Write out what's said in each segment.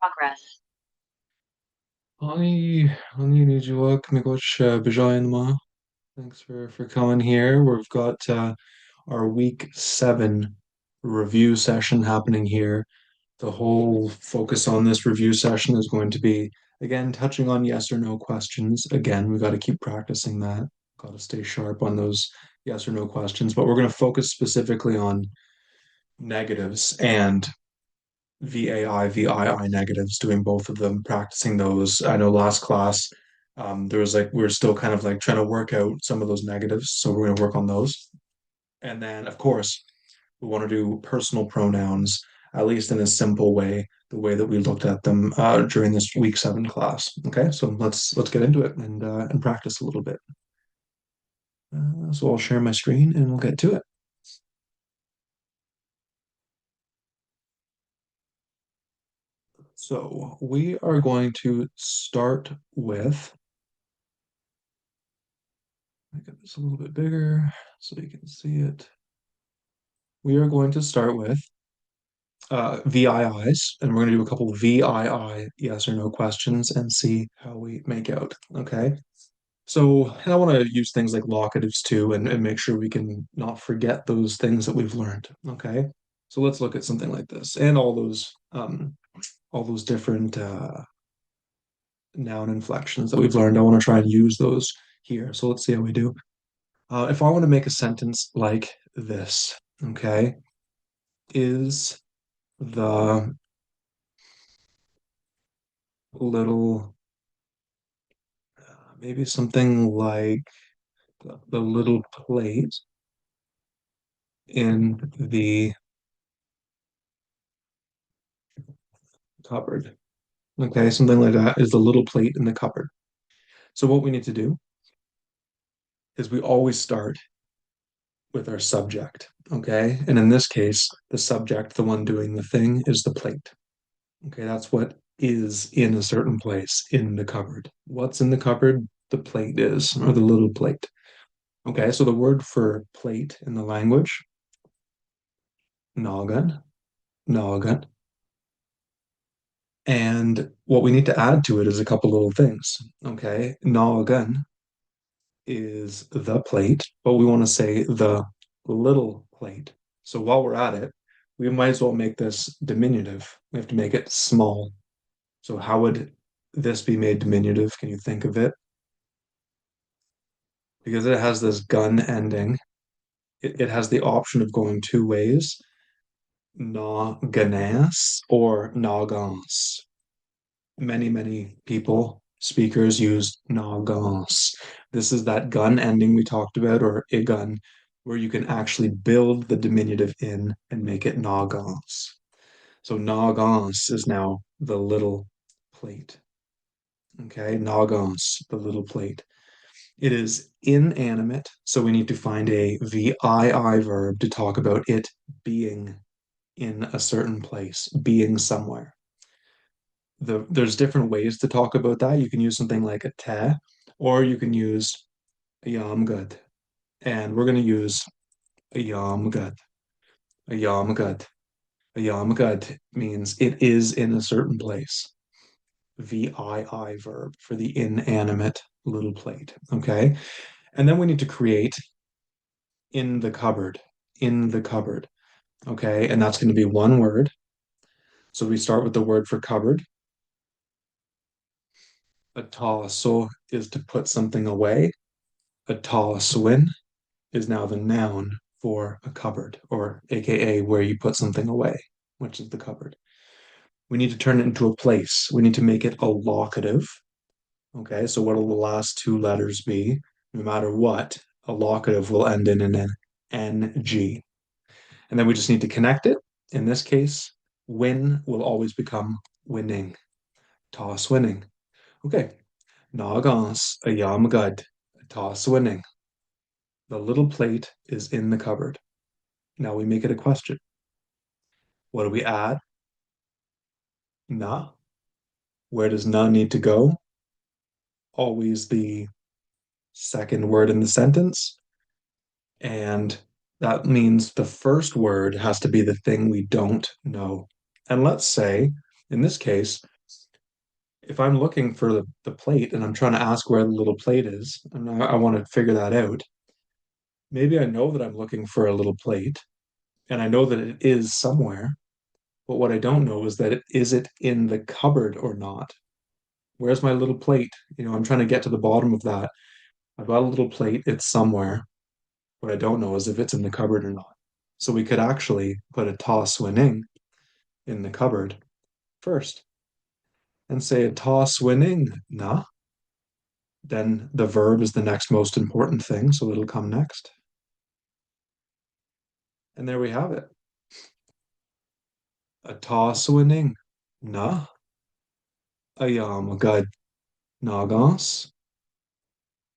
Progress. Ani Nijuak Mikoch Bajoyanma. Thanks for coming here. We've got our week 7 review session happening here. The whole focus on this review session is going to be, again, touching on yes or no questions. Again, we've got to keep practicing that. Got to stay sharp on those yes or no questions, but we're going to focus specifically on negatives and VAI negatives, doing both of them, practicing those. I know last class, there was like, we are still kind of like trying to work out some of those negatives. So we're going to work on those. And then, of course, we want to do personal pronouns, at least in a simple way, the way that we looked at them during this week 7 class. Okay, so let's get into it and practice a little bit. So I'll share my screen and we'll get to it. So we are going to start with, make it this a little bit bigger so you can see it. We are going to start with VIIs, and we're going to do a couple of VII yes or no questions and see how we make out. Okay. So and I want to use things like locatives too and make sure we can not forget those things that we've learned. Okay. So let's look at something like this and all those different noun inflections that we've learned. I want to try and use those here. So let's see how we do. If I want to make a sentence like this, okay, is the little, maybe something like the little plate in the cupboard. Okay, something like that is the little plate in the cupboard. So what we need to do is we always start with our subject. Okay, and in this case, the subject, the one doing the thing, is the plate. Okay, that's what is in a certain place in the cupboard. What's in the cupboard? The plate is, or the little plate. Okay, so the word for plate in the language, noggin, noggin. And what we need to add to it is a couple little things. Okay, noggin is the plate, but we want to say the little plate. So while we're at it, we might as well make this diminutive. We have to make it small. So how would this be made diminutive? Can you think of it? Because it has this gun ending, it has the option of going two ways, naganas or nagans. Many people, speakers use nagans. This is that gun ending we talked about, or a gun, where you can actually build the diminutive in and make it nagans. So nagans is now the little plate. Okay, nagans, the little plate. It is inanimate, so we need to find a VII verb to talk about it being in a certain place, being somewhere. There's different ways to talk about that. You can use something like a te, or you can use a yamgad. And we're going to use a yamgad. A yamgad. A yamgad means it is in a certain place. VII verb for the inanimate little plate. Okay. And then we need to create in the cupboard, in the cupboard. Okay. And that's going to be one word. So we start with the word for cupboard. A taso is to put something away. A taswin is now the noun for a cupboard, or AKA where you put something away, which is the cupboard. We need to turn it into a place. We need to make it a locative. Okay, so what will the last two letters be? No matter what, a locative will end in an NG. And then we just need to connect it. In this case, win will always become winning. Toss winning. Okay. Nagans a yamagad. Toss winning. The little plate is in the cupboard. Now we make it a question. What do we add? Na. Where does na need to go? Always the second word in the sentence. And that means the first word has to be the thing we don't know. And let's say, in this case, if I'm looking for the plate and I'm trying to ask where the little plate is, and I want to figure that out, maybe I know that I'm looking for a little plate and I know that it is somewhere, but what I don't know is that is it in the cupboard or not? Where's my little plate? I'm trying to get to the bottom of that. I've got a little plate, it's somewhere. What I don't know is if it's in the cupboard or not. So we could actually put a ta swinning in the cupboard first and say a ta swinning na. Then the verb is the next most important thing, so it'll come next. And there we have it. A ta swinning na ayam gud nagans.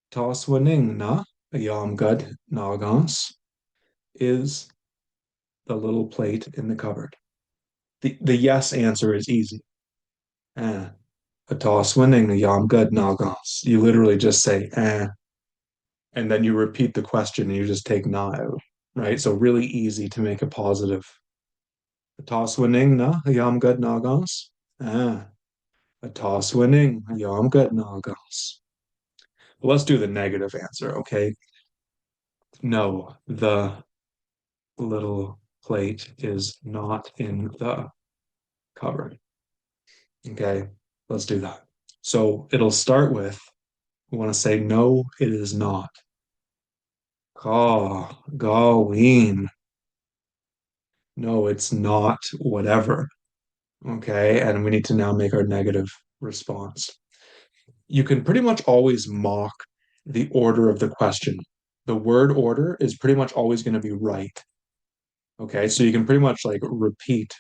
Ta swinning na ayam gud nagans is the little plate in the cupboard. The yes answer is easy. Eh. A toss winning the yam good nagans. You literally just say and then you repeat the question and you just take na out, right? So really easy to make a positive. A toss winning na a yam good nagans. A toss winning a yam good nagans. Well, let's do the negative answer, okay? No, the little plate is not in the cupboard. Okay, let's do that. So it'll start with, we want to say, no, it is not. Gaween. No, it's not whatever. Okay, and we need to now make our negative response. You can pretty much always mock the order of the question. The word order is pretty much always going to be right. Okay, so you can pretty much like repeat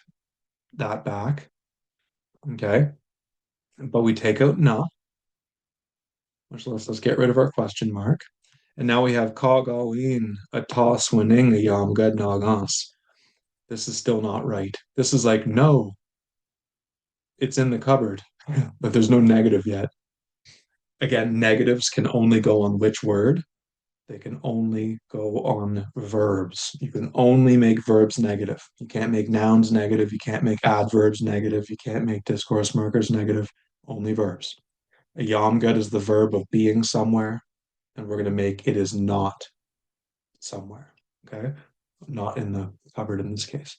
that back. Okay, but we take out na, which let's get rid of our question mark. And now we have Kagaween, a toss winning a yam gud nagas. This is still not right. This is like, no, it's in the cupboard, but there's no negative yet. Again, negatives can only go on which word? They can only go on verbs. You can only make verbs negative. You can't make nouns negative. You can't make adverbs negative. You can't make discourse markers negative. Only verbs. A yamgud is the verb of being somewhere, and we're going to make it is not somewhere. Okay? Not in the cupboard in this case.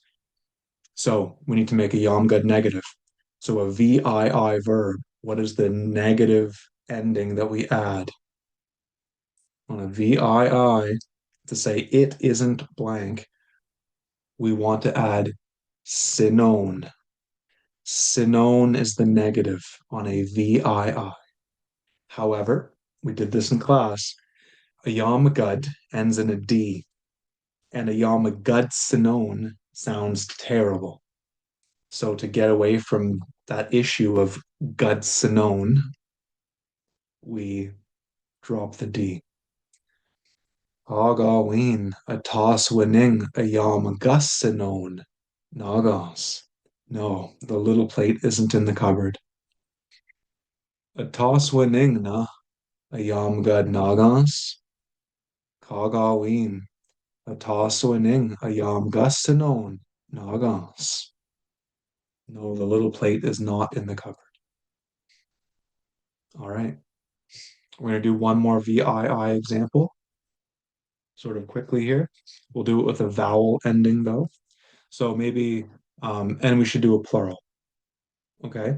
So we need to make a yamgud negative. So a VII verb, what is the negative ending that we add on a VII to say it isn't blank? We want to add sinone. Sinone is the negative on a VII. However, we did this in class. A yamagud ends in a D, and a yamagud sinone sounds terrible. So to get away from that issue of gud sinone, we drop the D. Agawin, a toss winning, a yam gussinon. Nagas. No, the little plate isn't in the cupboard. A toss winning na, a yam gud nagas. Kagawin, a toss winning, a yam gussinon. Nagas. No, the little plate is not in the cupboard. All right. We're going to do one more VII example, sort of quickly here. We'll do it with a vowel ending though. So maybe, and we should do a plural. Okay.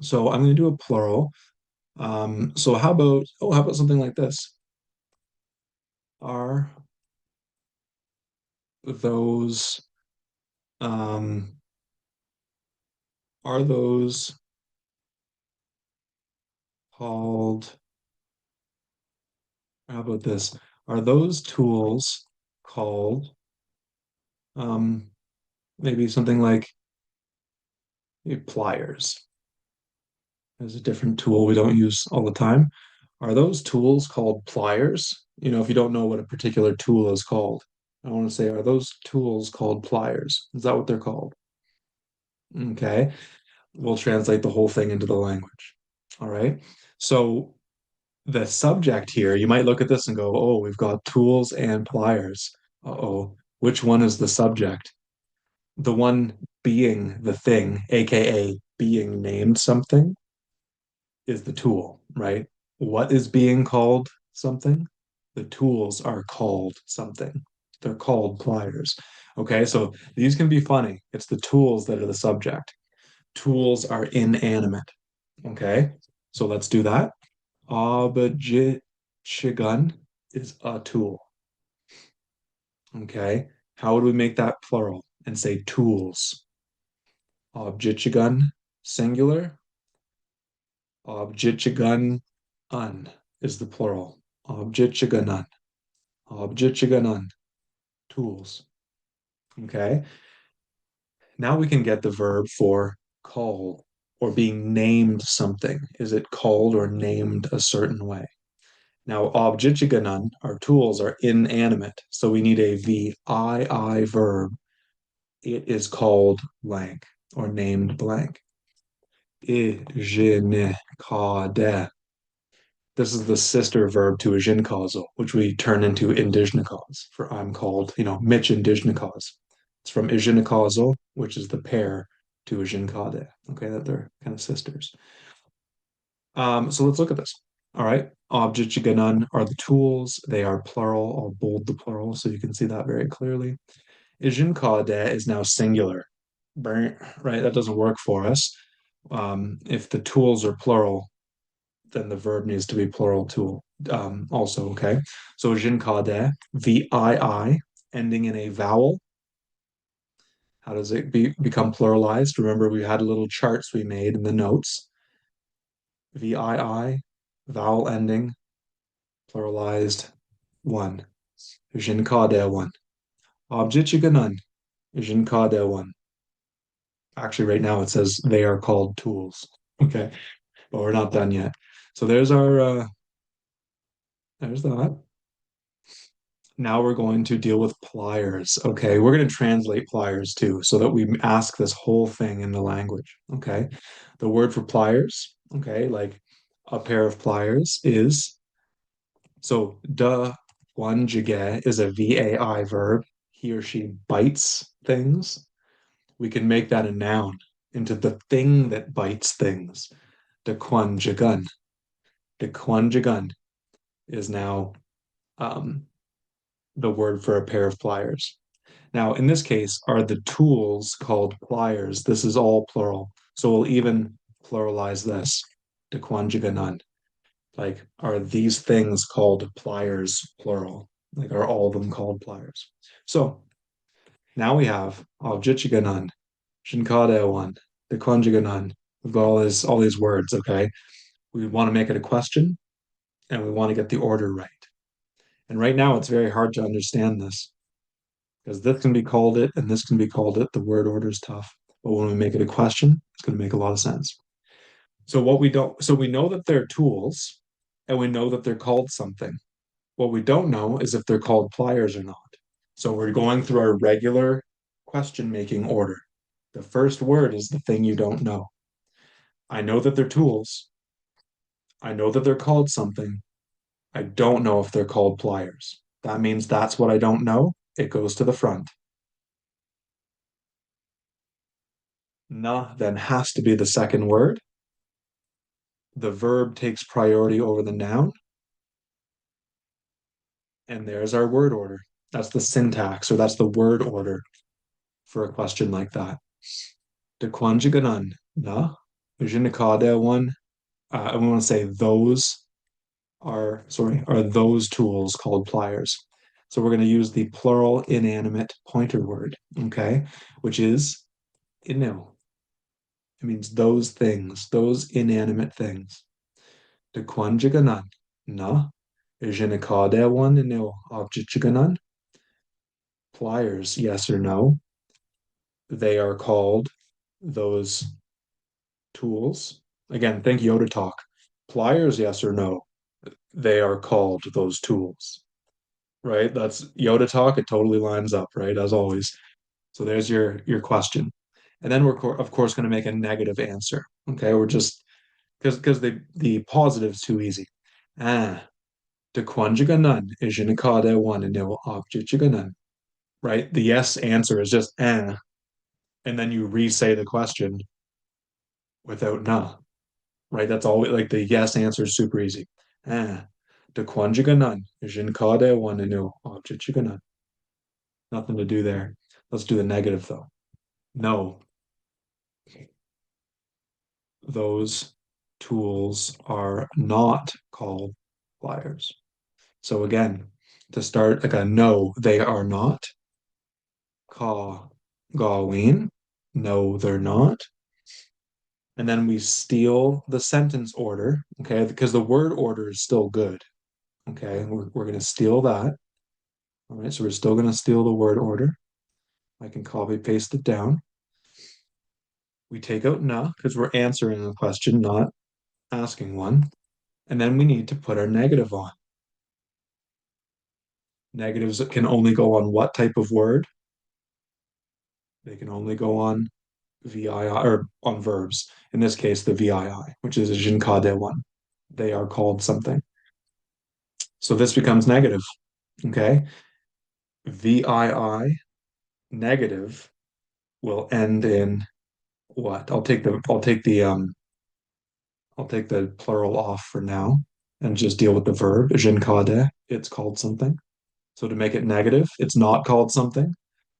So I'm going to do a plural. So how about something like this? Are those, um, are those called, how about this? Are those tools called, um, maybe something like pliers? There's a different tool we don't use all the time. Are those tools called pliers? If you don't know what a particular tool is called, I want to say, are those tools called pliers? Is that what they're called? Okay. We'll translate the whole thing into the language. All right. So the subject here, you might look at this and go, oh, we've got tools and pliers. Uh-oh. Which one is the subject? The one being the thing, aka being named something, is the tool, right? What is being called something? The tools are called something. They're called pliers. Okay, so these can be funny. It's the tools that are the subject. Tools are inanimate. Okay, so let's do that. Object gun is a tool. Okay, how would we make that plural and say tools? Object gun singular. Object gun un is the plural. Object gun un. Tools. Okay. Now we can get the verb for call or being named something. Is it called or named a certain way? Now, objectiganon, our tools are inanimate, so we need a VII verb. It is called blank or named blank. Ijinikade. This is the sister verb to ajinkazo, which we turn into indijnikaz for I'm called, Mitch indijnikaz. It's from ijinikazo, which is the pair to ajinkade. Okay, that they're kind of sisters. So let's look at this. All right. Objectiganon are the tools. They are plural. I'll bold the plural so you can see that very clearly. Ijinkade is now singular. Right? That doesn't work for us. If the tools are plural, then the verb needs to be plural tool also, okay? So jinkade, VII, ending in a vowel. How does it become pluralized? Remember, we had little charts we made in the notes. VII, vowel ending, pluralized one. Jinkade one. Objectiganon, jinkade one. Actually, right now it says they are called tools. Okay, but we're not done yet. So there's that. Now we're going to deal with pliers. Okay, we're going to translate pliers too, so that we ask this whole thing in the language. Okay, the word for pliers, okay, like a pair of pliers is so da one jige is a VAI verb. He or she bites things. We can make that a noun into the thing that bites things. De quan jagun. De quan jagun is now the word for a pair of pliers. Now, in this case, are the tools called pliers? This is all plural. So we'll even pluralize this to quanjiganan. Like, are these things called pliers, plural? Like, are all of them called pliers? So now we have objjiganan, shinkadewan, the quanjiganan. We've got all these words, okay? We want to make it a question and we want to get the order right. And right now, it's very hard to understand this because this can be called it and this can be called it. The word order is tough. But when we make it a question, it's going to make a lot of sense. So we know that they're tools and we know that they're called something. What we don't know is if they're called pliers or not. So we're going through our regular question making order. The first word is the thing you don't know. I know that they're tools. I know that they're called something. I don't know if they're called pliers. That means that's what I don't know. It goes to the front. Na then has to be the second word. The verb takes priority over the noun. And there's our word order. That's the syntax, or that's the word order for a question like that. De quanjiganan na, jinikade one. I want to say are those tools called pliers. So we're going to use the plural inanimate pointer word, okay, which is inu. It means those things, those inanimate things. De quanjiganan na, jinikade one inu objectiganan. Pliers, yes or no? They are called those tools. Again, think Yoda talk. Pliers, yes or no? They are called those tools, right? That's Yoda talk. It totally lines up, right? As always. So there's your question. And then we're of course going to make a negative answer. Okay, we're just because the positive's too easy. Ah, de quanjiganan ijinikade one and no objectiganan. Right? The yes answer is just and then you re-say the question without na. right? That's all like the yes answer is super easy. Ah, de quanjiganan, jin kade waninu, object. Nothing to do there. Let's do the negative though. No, those tools are not called pliers. So again, to start like a no, they are not. Ka gaween. No, they're not. And then we steal the sentence order, okay? Because the word order is still good. Okay, we're going to steal that. All right, so we're still going to steal the word order. I can copy paste it down. We take out na because we're answering a question, not asking one. And then we need to put our negative on. Negatives can only go on what type of word? They can only go on VII or on verbs. In this case, the VII, which is a jinkade one. They are called something. So this becomes negative. Okay. VII negative will end in what? I'll take the plural off for now and just deal with the verb. Jinkade, it's called something. So to make it negative, it's not called something.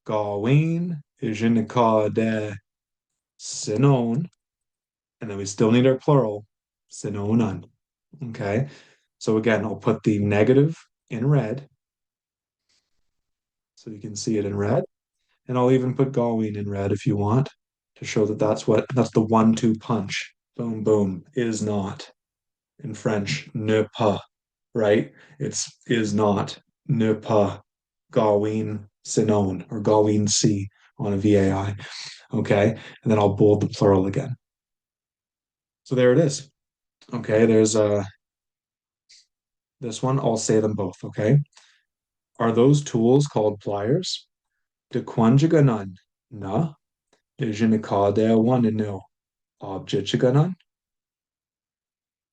Gawin, jinkade, sinon, and then we still need our plural, sinonan. Okay. So again, I'll put the negative in red so you can see it in red. And I'll even put Gawin in red if you want to show that that's the 1-2 punch. Boom, boom, is not. In French, ne pas, right? It's is not, ne pas, Gawin sinon, or Gawin si on a VAI. Okay. And then I'll bold the plural again. So there it is. Okay. There's this one. I'll say them both. Okay. Are those tools called pliers? De quanjiganan? Na. De jinikade waninu. Objectiganan?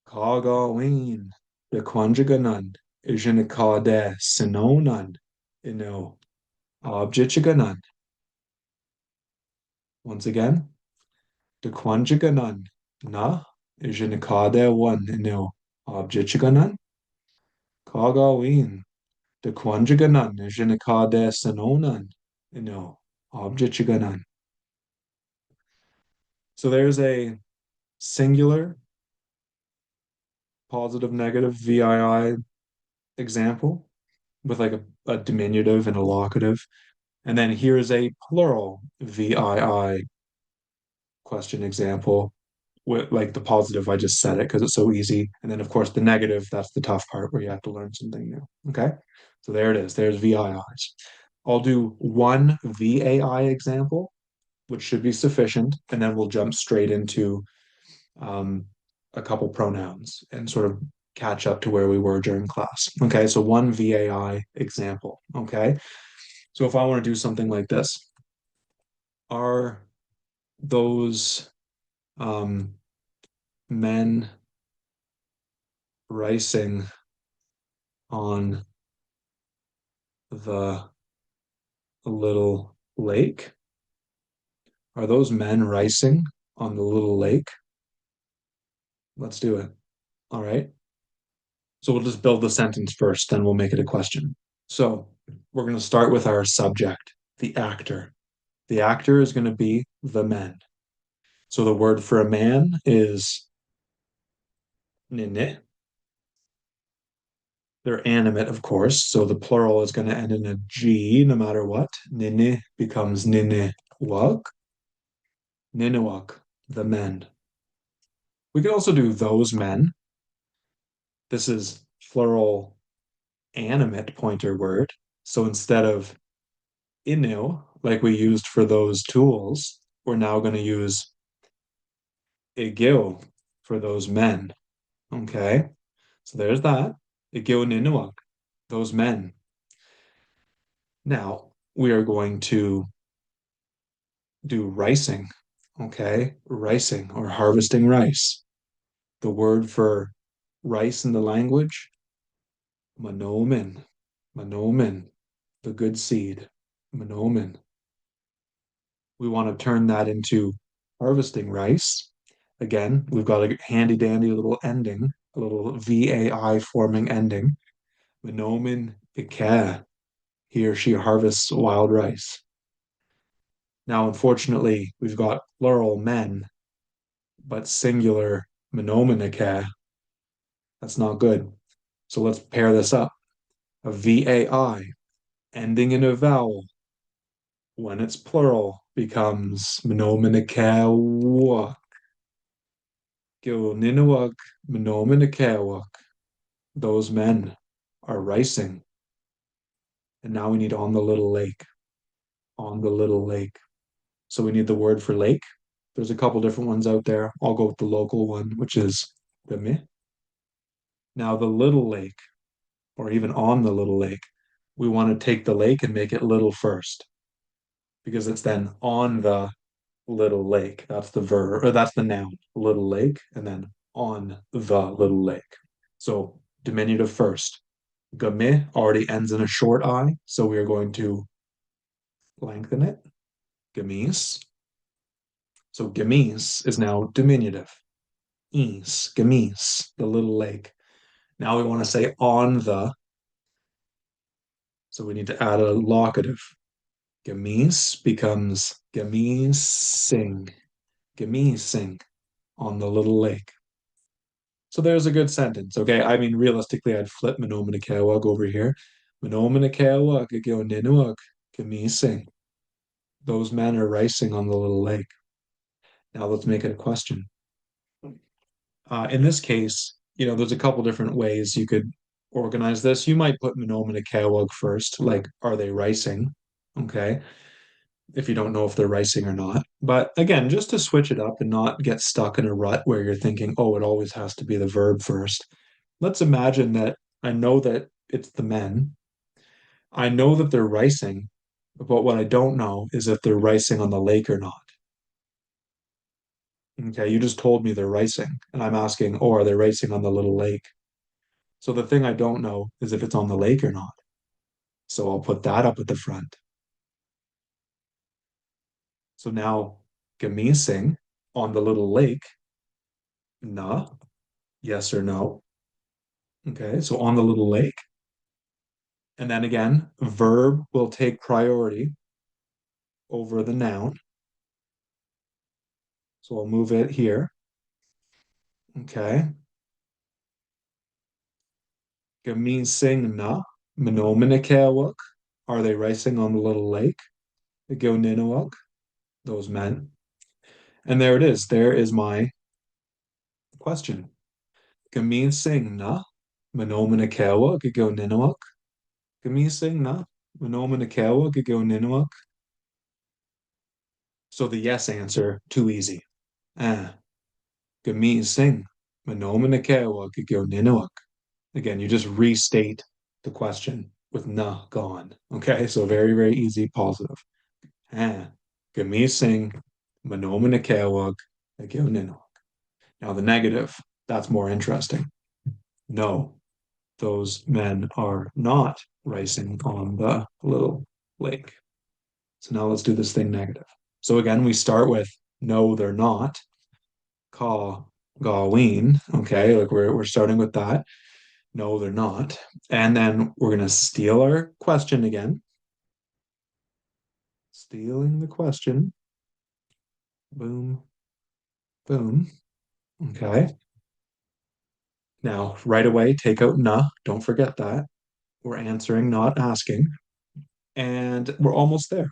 Kagawin. De quanjiganan. Jinikade sinonan. Inu. Objectiganan. Once again. De quanjiganan? Na. Jinikade waninu. Objectiganan? Kagawin. De quanjiganan. Jinikade sinonan. Inu. Objectiganan. So there's a singular, positive, negative, VII example with like a diminutive and a locative. And then here's a plural VII question example with like the positive, I just said it because it's so easy. And then, of course, the negative, that's the tough part where you have to learn something new. Okay. So there it is. There's VIIs. I'll do one VAI example, which should be sufficient. And then we'll jump straight into um, a couple pronouns and sort of catch up to where we were during class. Okay, so one VAI example. Okay, so if I want to do something like this, are those men racing on the little lake? Are those men racing on the little lake? Let's do it. All right. So we'll just build the sentence first, then we'll make it a question. So we're going to start with our subject, the actor. The actor is going to be the men. So the word for a man is nene. They're animate, of course. So the plural is going to end in a G no matter what. Nene becomes ninewak. Ninewak, the men. We could also do those men. This is plural animate pointer word. So instead of inu, like we used for those tools, we're now going to use igil for those men. Okay. So there's that. Igil ninuak, those men. Now we are going to do ricing. Okay. Ricing or harvesting rice. The word for rice in the language, manomen. Manomen, the good seed. Manomen. We want to turn that into harvesting rice. Again, we've got a handy dandy little ending, a little VAI forming ending. Menomin Ike. He or she harvests wild rice. Now, unfortunately, we've got plural men, but singular Menomin Ike. That's not good. So let's pair this up. A VAI ending in a vowel when it's plural becomes Menomin Ike. Gilninawag Menomin Ike. Those men are ricing. And now we need on the little lake. On the little lake. So we need the word for lake. There's a couple different ones out there. I'll go with the local one, which is the me. Now the little lake, or even on the little lake, we want to take the lake and make it little first, because it's then on the little lake. That's the verb, or that's the noun, little lake, and then on the little lake. So diminutive first. Game already ends in a short I, so we are going to lengthen it. Gamis. So gamis is now diminutive. Ease, gamis, the little lake. Now we want to say on the, so we need to add a locative. Gamis becomes gamising, gamising on the little lake. So there's a good sentence. Okay. I mean, realistically, I'd flip Menominakawag over here. Menominakawag, Ninuak, gamising. Those men are racing on the little lake. Now let's make it a question. In this case, there's a couple different ways you could organize this. You might put Monoman and Kawag first, like, are they ricing? Okay. If you don't know if they're ricing or not. But again, just to switch it up and not get stuck in a rut where you're thinking, oh, it always has to be the verb first. Let's imagine that I know that it's the men. I know that they're ricing, but what I don't know is if they're ricing on the lake or not. Okay, you just told me they're racing, and I'm asking, oh, are they racing on the little lake? So the thing I don't know is if it's on the lake or not. So I'll put that up at the front. So now gamising on the little lake, na, yes or no. Okay, so on the little lake. And then again, verb will take priority over the noun. So I'll move it here. Okay. Gamising na, manominakawak. Are they racing on the little lake? Go those men. And there it is. There is my question. Gamising na, manominakawa, go Gamising na, manominakawa, go So the yes answer, too easy. Ah, gamising, manominakawa, go Again, you just restate the question with na gone. Okay, so very, very easy, positive. Ah, gamising, manominakawa, go Now the negative, that's more interesting. No, those men are not racing on the little lake. So now let's do this thing negative. So again, we start with no, they're not. Ka Gaween. Okay, like we're starting with that. No, they're not. And then we're gonna steal our question again. Stealing the question. Boom, boom. Okay. Now, right away, take out na. Don't forget that. We're answering, not asking. And we're almost there.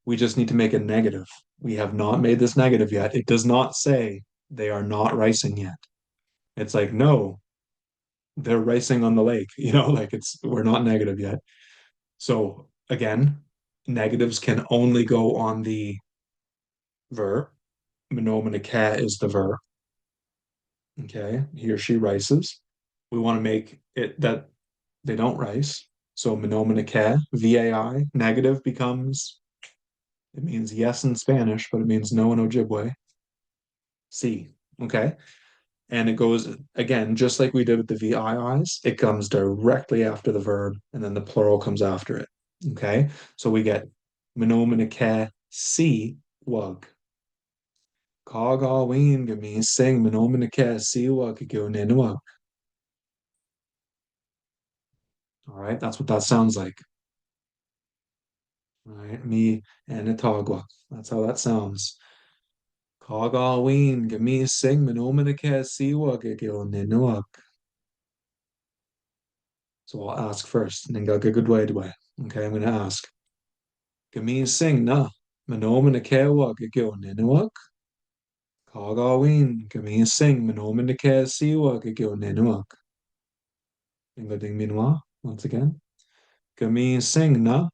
We just need to make a negative. We have not made this negative yet. It does not say they are not racing yet. It's like, no, they're racing on the lake. Like we're not negative yet. So again, negatives can only go on the verb. Menominaka is the verb. Okay, he or she rices. We want to make it that they don't rice. So menominaka, VAI, negative becomes, it means yes in Spanish, but it means no in Ojibwe. C. Okay. And it goes again, just like we did with the VIIs, it comes directly after the verb, and then the plural comes after it. Okay. So we get menominake si wug. Kagawin sing manominake siwa kigo. All right, that's what that sounds like. All right, me and Itagua. That's how that sounds. Kagawin gami sing manominake siwa kigo. So I'll ask first, and then go good way to way. Okay, I'm gonna ask. Gami sing na manominake wa kigo. Kagawin gami sing manominake siwa kigo. Ding ding minwa once again. Gami sing na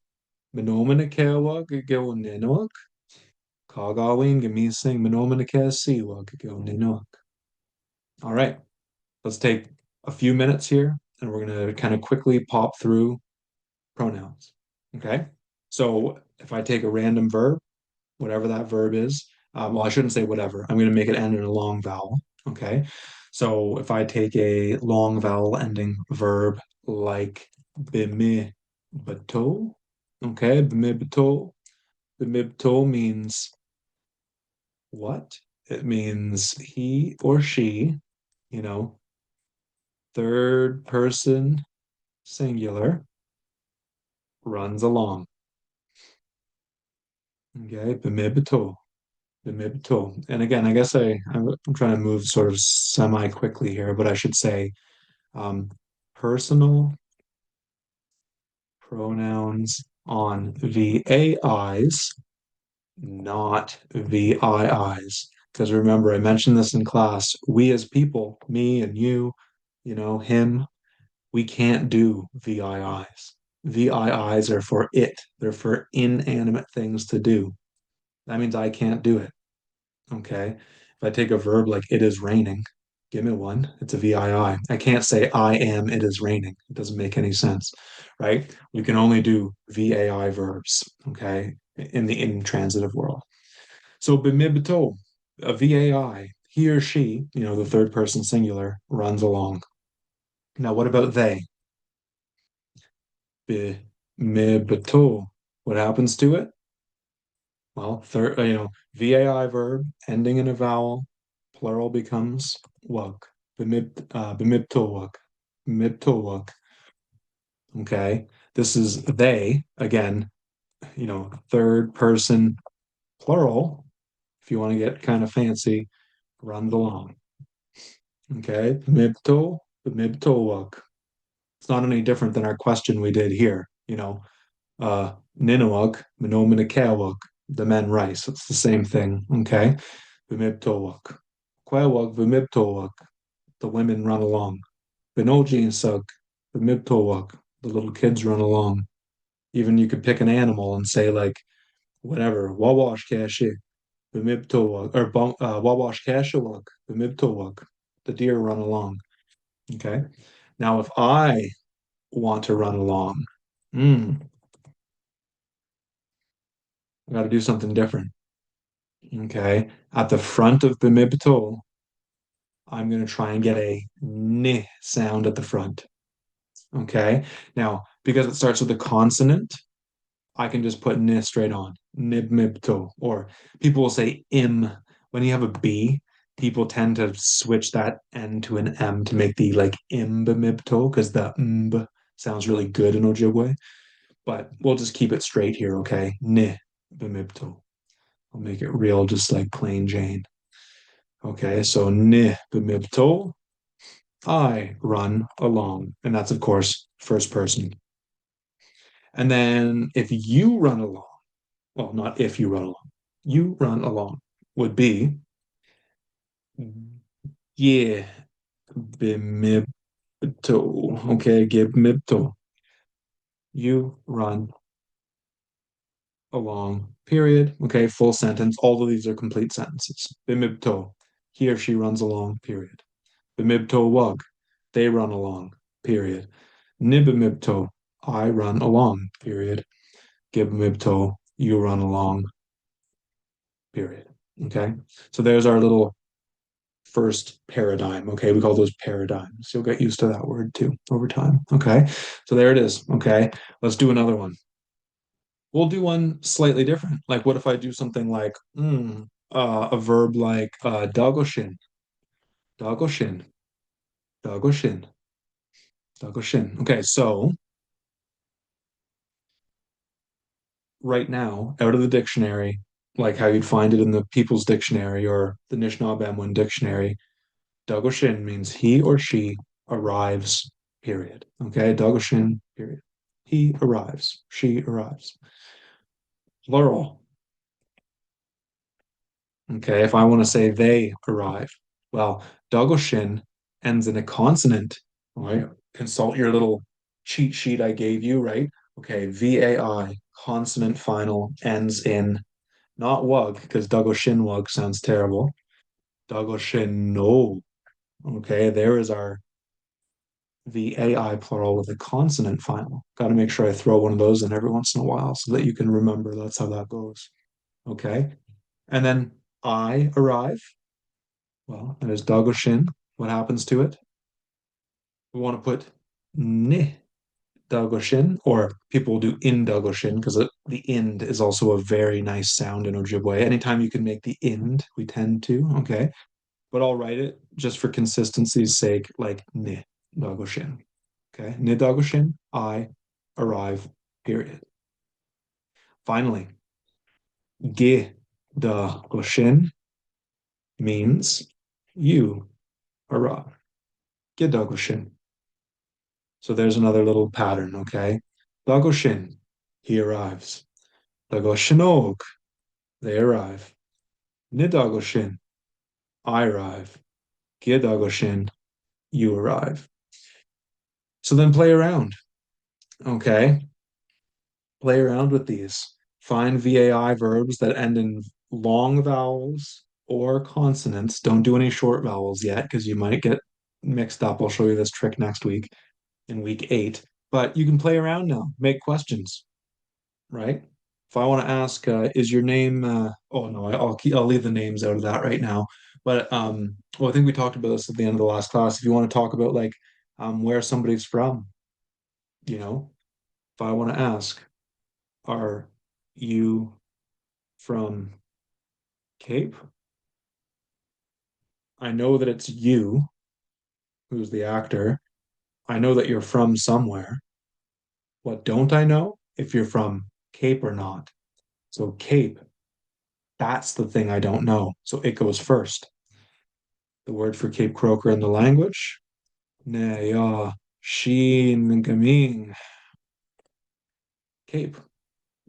manominake wa. Kagawin gamising manomanake wag. All right, let's take a few minutes here and we're going to kind of quickly pop through pronouns. Okay, so if I take a random verb, whatever that verb is, well, I shouldn't say whatever. I'm going to make it end in a long vowel. Okay, so if I take a long vowel ending verb like bimi bato, okay, bimi bato means what? It means he or she, you know, third person singular runs along. Okay, bimibito, bimibito. And again, I guess I'm trying to move sort of semi quickly here, but I should say um, personal pronouns on VAIs, not VIIs. Because remember, I mentioned this in class. We as people, me and you know, him, we can't do VIIs. VIIs are for it, they're for inanimate things to do. That means I can't do it. Okay. If I take a verb like it is raining, give me one. It's a VII. I can't say I am, it is raining. It doesn't make any sense, right? We can only do VAI verbs, okay, in the intransitive world. So bimibito, a VAI, he or she, you know, the third person singular, runs along. Now, what about they? Be, me, beto. What happens to it? Well, third, VAI verb ending in a vowel, plural becomes wug. Bemibtowug. Bemibtowug. Okay. This is they, again, third person plural. If you want to get kind of fancy, runs along. Okay. Bemibtowug. It's not any different than our question we did here. Ninawag, Minominakawag, the men rice. It's the same thing. Okay. Vimibtowak. Kwawag, Vimibtowak, the women run along. Binoji sug, Vimibtowak, the little kids run along. Even you could pick an animal and say, like, whatever, Wawash Kashi, Vimibtowak, or Wawash Kashawak, Vimibtowak, the deer run along. Okay. Now, if I want to run along, mm, I got to do something different. Okay. At the front of Bimibto, I'm going to try and get a n sound at the front. Okay. Now, because it starts with a consonant, I can just put n straight on. Nibmibto. Or people will say im. When you have a B, people tend to switch that N to an M to make the like imbimibto because the mb sounds really good in Ojibwe. But we'll just keep it straight here, okay? Ni bimibto. I'll make it real, just like plain Jane. Okay, so ni bimibto, I run along. And that's, of course, first person. And then if you run along, well, not if you run along, you run along would be, yeah, bimibto. Okay, gibmibto. You run along, period. Okay, full sentence. All of these are complete sentences. Bimibto. He or she runs along, period. Bimibto wug. They run along, period. Nibimibto. I run along, period. Gibmibto. You run along, period. Okay. So there's our little first paradigm. Okay. We call those paradigms. You'll get used to that word too over time. Okay. So there it is. Okay. Let's do another one. We'll do one slightly different. Like, what if I do something like, a verb like dagoshin, dagoshin, dagoshin, dagoshin. Okay, so right now, out of the dictionary, like how you'd find it in the People's Dictionary or the Nishnabemwin Dictionary, dagoshin means he or she arrives, period. Okay, dagoshin, period. He arrives, she arrives. Plural. Okay, if I want to say they arrive, well, dagoshin ends in a consonant. All right, consult your little cheat sheet I gave you, right? Okay, VAI, consonant final, ends in not wug, because dagoshin wug sounds terrible. Dagoshin no. Okay, there is our VAI plural with a consonant final. Got to make sure I throw one of those in every once in a while so that you can remember that's how that goes. Okay, and then I arrive. Well, that is Dagoshin. What happens to it? We want to put ni Dagoshin, or people will do in Dagoshin because the ind is also a very nice sound in Ojibwe. Anytime you can make the ind, we tend to, okay? But I'll write it just for consistency's sake, like ni Dagoshin. Okay, ni Dagoshin, I arrive, period. Finally, ge Dagoshin means you arrive. Ge Dagoshin. So there's another little pattern, okay? Dagoshin, he arrives. Dagoshinog, they arrive. Nidagoshin, I arrive. Gidagoshin, you arrive. So then play around, okay? Play around with these. Find VAI verbs that end in long vowels or consonants. Don't do any short vowels yet because you might get mixed up. I'll show you this trick next week in week 8. But you can play around now, make questions, right? If I want to ask, is your name? Oh no, I'll leave the names out of that right now. But well, I think we talked about this at the end of the last class. If you want to talk about like where somebody's from, you know, if I want to ask, are you from Cape? I know that it's you who's the actor. I know that you're from somewhere. What don't I know? If you're from Cape or not. So Cape, that's the thing I don't know. So it goes first. The word for Cape Croker in the language. Neyaashiinigamiing. Cape.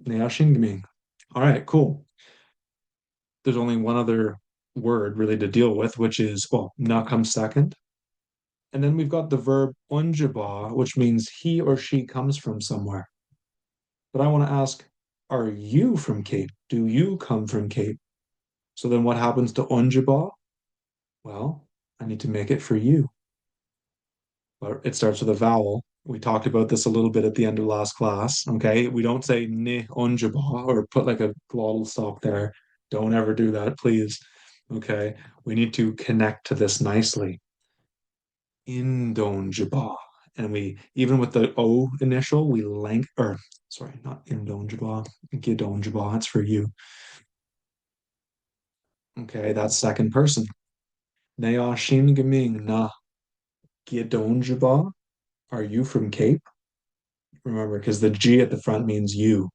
Neyaashiinigamiing. All right, cool. There's only one other word really to deal with, which is, well, na comes second. And then we've got the verb unjaba, which means he or she comes from somewhere. But I want to ask, are you from Cape? Do you come from Cape? So then what happens to unjaba? Well, I need to make it for you. But it starts with a vowel. We talked about this a little bit at the end of last class. Okay. We don't say ni onjaba or put like a glottal stop there. Don't ever do that, please. Okay. We need to connect to this nicely. Indonjaba. And we, even with the O initial, we length, or sorry, not Indonjaba, Gidonjaba. That's for you. Okay. That's second person. Neyaashiinigamiing na Gidonjaba. Are you from Cape? Remember, because the G at the front means you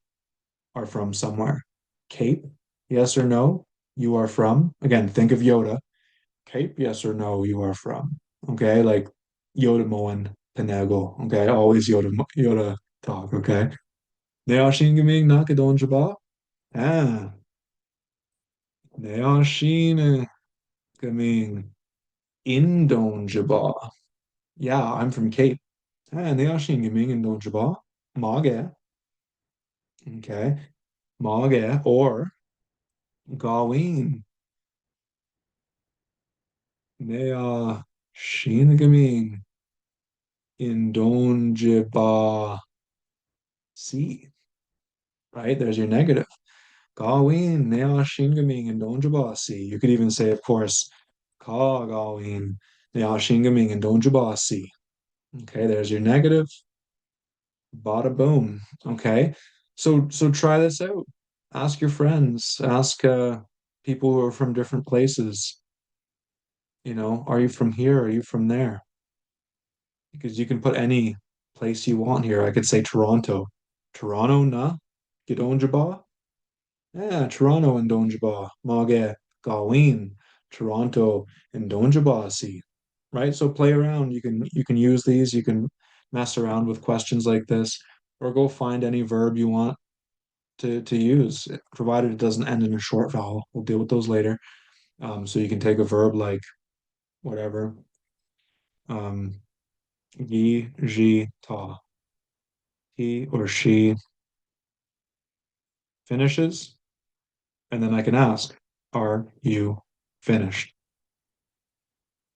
are from somewhere. Cape, yes or no, you are from. Again, think of Yoda. Cape, yes or no, you are from. Okay, like Yoda Moen Penego. Okay, always Yoda talk. Okay. Neyaashiinigamiing nakadonjaba. Ah, Neyaashiinigamiing indonjaba. Yeah, I'm from Cape. Ah, Neyaashiinigamiing indonjaba. Mage. Okay. Mage or Gaween. Neyaashiinigamiing indonjaba. See, right? There's your negative. Gaween neyaashiinigamiing indonjaba. See. You could even say, of course, Ka Gaween neyaashiinigamiing indonjaba. See. Okay, there's your negative. Bada boom. Okay. So try this out. Ask your friends. Ask people who are from different places. Are you from here? Are you from there? Because you can put any place you want here. I could say Toronto. Toronto na Gidonjaba? Yeah, Toronto and Donjaba. Mage Gawin. Toronto and Donjaba see. Right? So play around. You can use these. You can mess around with questions like this, or go find any verb you want to use, provided it doesn't end in a short vowel. We'll deal with those later. So you can take a verb like whatever. Um, Yi, ji, ta. He or she finishes, and then I can ask, are you finished?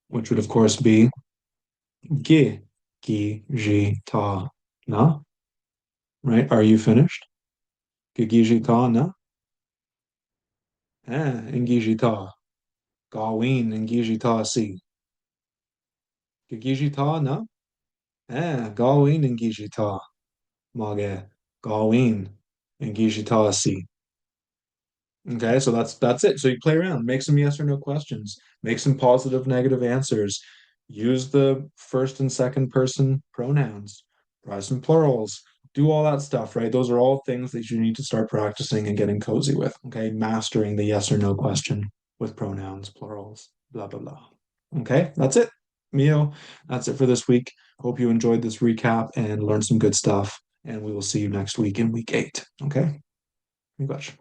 Which would, of course, be gi, gi, ji, ta, na, right? Are you finished? Gi, gi, ji, ta, na? Ingi, ji, ta. Gawin, ingi, ji, ta, si. Gi, gi, ji, ta, na? Gawin, ingi, ji, ta. Mage, gawin, ingi, ji, ta, si. Okay, so that's it. So you play around, make some yes or no questions, make some positive, negative answers, use the first and second person pronouns, try some plurals, do all that stuff, right? Those are all things that you need to start practicing and getting cozy with. Okay, mastering the yes or no question with pronouns, plurals, blah blah blah. Okay, that's it. Mio, that's it for this week. Hope you enjoyed this recap and learned some good stuff. And we will see you next week in week 8. Okay, you got your